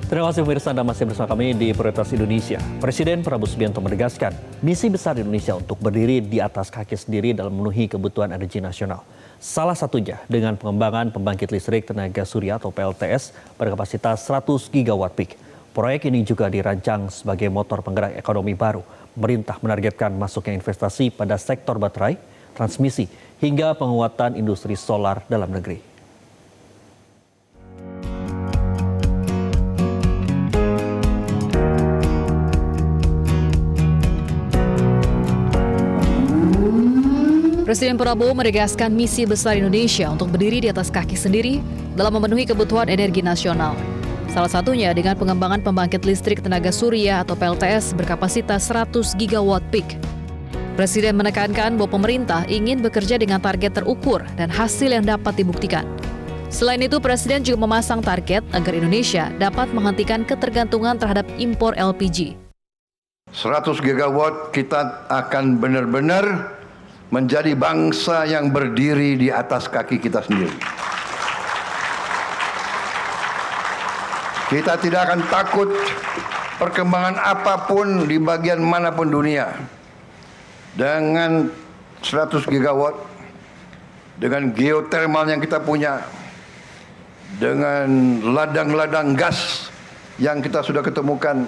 Terima kasih pemirsa, Anda masih bersama kami di Prioritas Indonesia. Presiden Prabowo Subianto menegaskan misi besar Indonesia untuk berdiri di atas kaki sendiri dalam memenuhi kebutuhan energi nasional. Salah satunya dengan pengembangan pembangkit listrik tenaga surya atau PLTS berkapasitas 100 gigawatt peak. Proyek ini juga dirancang sebagai motor penggerak ekonomi baru. Pemerintah menargetkan masuknya investasi pada sektor baterai, transmisi, hingga penguatan industri solar dalam negeri. Presiden Prabowo menegaskan misi besar Indonesia untuk berdiri di atas kaki sendiri dalam memenuhi kebutuhan energi nasional. Salah satunya dengan pengembangan pembangkit listrik tenaga surya atau PLTS berkapasitas 100 gigawatt peak. Presiden menekankan bahwa pemerintah ingin bekerja dengan target terukur dan hasil yang dapat dibuktikan. Selain itu, Presiden juga memasang target agar Indonesia dapat menghentikan ketergantungan terhadap impor LPG. 100 gigawatt kita akan benar-benar menjadi bangsa yang berdiri di atas kaki kita sendiri. Kita tidak akan takut perkembangan apapun di bagian manapun dunia. Dengan 100 gigawatt, dengan geothermal yang kita punya, dengan ladang-ladang gas yang kita sudah ketemukan,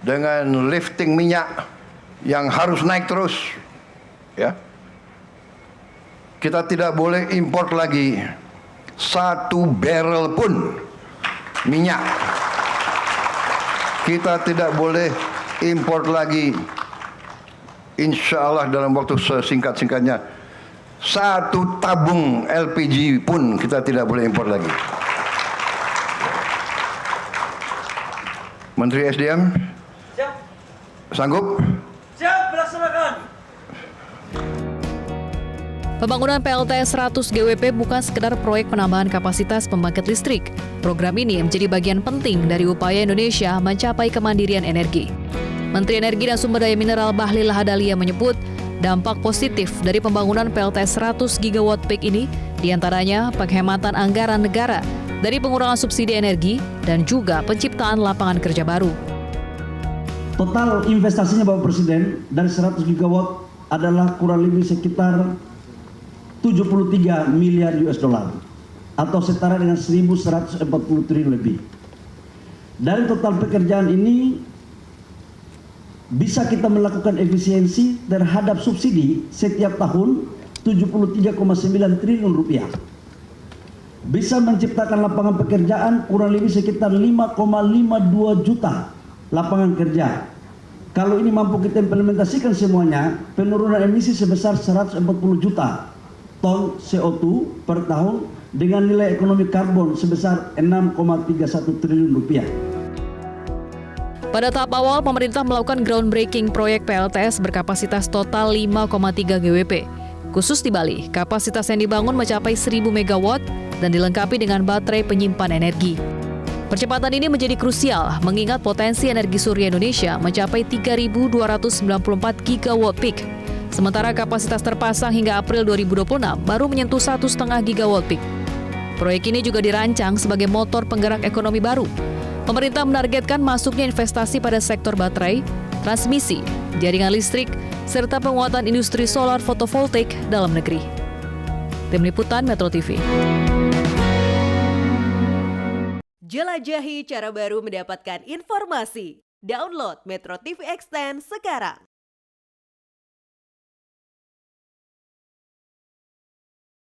dengan lifting minyak yang harus naik terus, ya. Kita tidak boleh import lagi 1 barrel pun minyak. Kita tidak boleh import lagi, insya Allah dalam waktu sesingkat-singkatnya, 1 tabung LPG pun kita tidak boleh import lagi. Menteri SDM, siap. Sanggup? Siap, melaksanakan. Pembangunan PLTS 100 GWP bukan sekedar proyek penambahan kapasitas pembangkit listrik. Program ini menjadi bagian penting dari upaya Indonesia mencapai kemandirian energi. Menteri Energi dan Sumber Daya Mineral Bahlil Lahadalia menyebut dampak positif dari pembangunan PLTS 100 gigawatt peak ini diantaranya penghematan anggaran negara dari pengurangan subsidi energi dan juga penciptaan lapangan kerja baru. Total investasinya Bapak Presiden dari 100 gigawatt adalah kurang lebih sekitar 73 miliar US dollar atau setara dengan 1.140 triliun lebih. Dari total pekerjaan ini bisa kita melakukan efisiensi terhadap subsidi setiap tahun 73,9 triliun rupiah. Bisa menciptakan lapangan pekerjaan kurang lebih sekitar 5,52 juta lapangan kerja. Kalau ini mampu kita implementasikan semuanya, penurunan emisi sebesar 140 juta ton CO2 per tahun dengan nilai ekonomi karbon sebesar 6,31 triliun rupiah. Pada tahap awal, pemerintah melakukan groundbreaking proyek PLTS berkapasitas total 5,3 GWP. Khusus di Bali, kapasitas yang dibangun mencapai 1.000 megawatt dan dilengkapi dengan baterai penyimpan energi. Percepatan ini menjadi krusial mengingat potensi energi surya Indonesia mencapai 3.294 gigawatt peak. Sementara kapasitas terpasang hingga April 2026 baru menyentuh 1,5 gigawatt peak. Proyek ini juga dirancang sebagai motor penggerak ekonomi baru. Pemerintah menargetkan masuknya investasi pada sektor baterai, transmisi, jaringan listrik, serta penguatan industri solar fotovoltaik dalam negeri. Tim Liputan Metro TV. Jelajahi cara baru mendapatkan informasi. Download Metro TV Extend sekarang.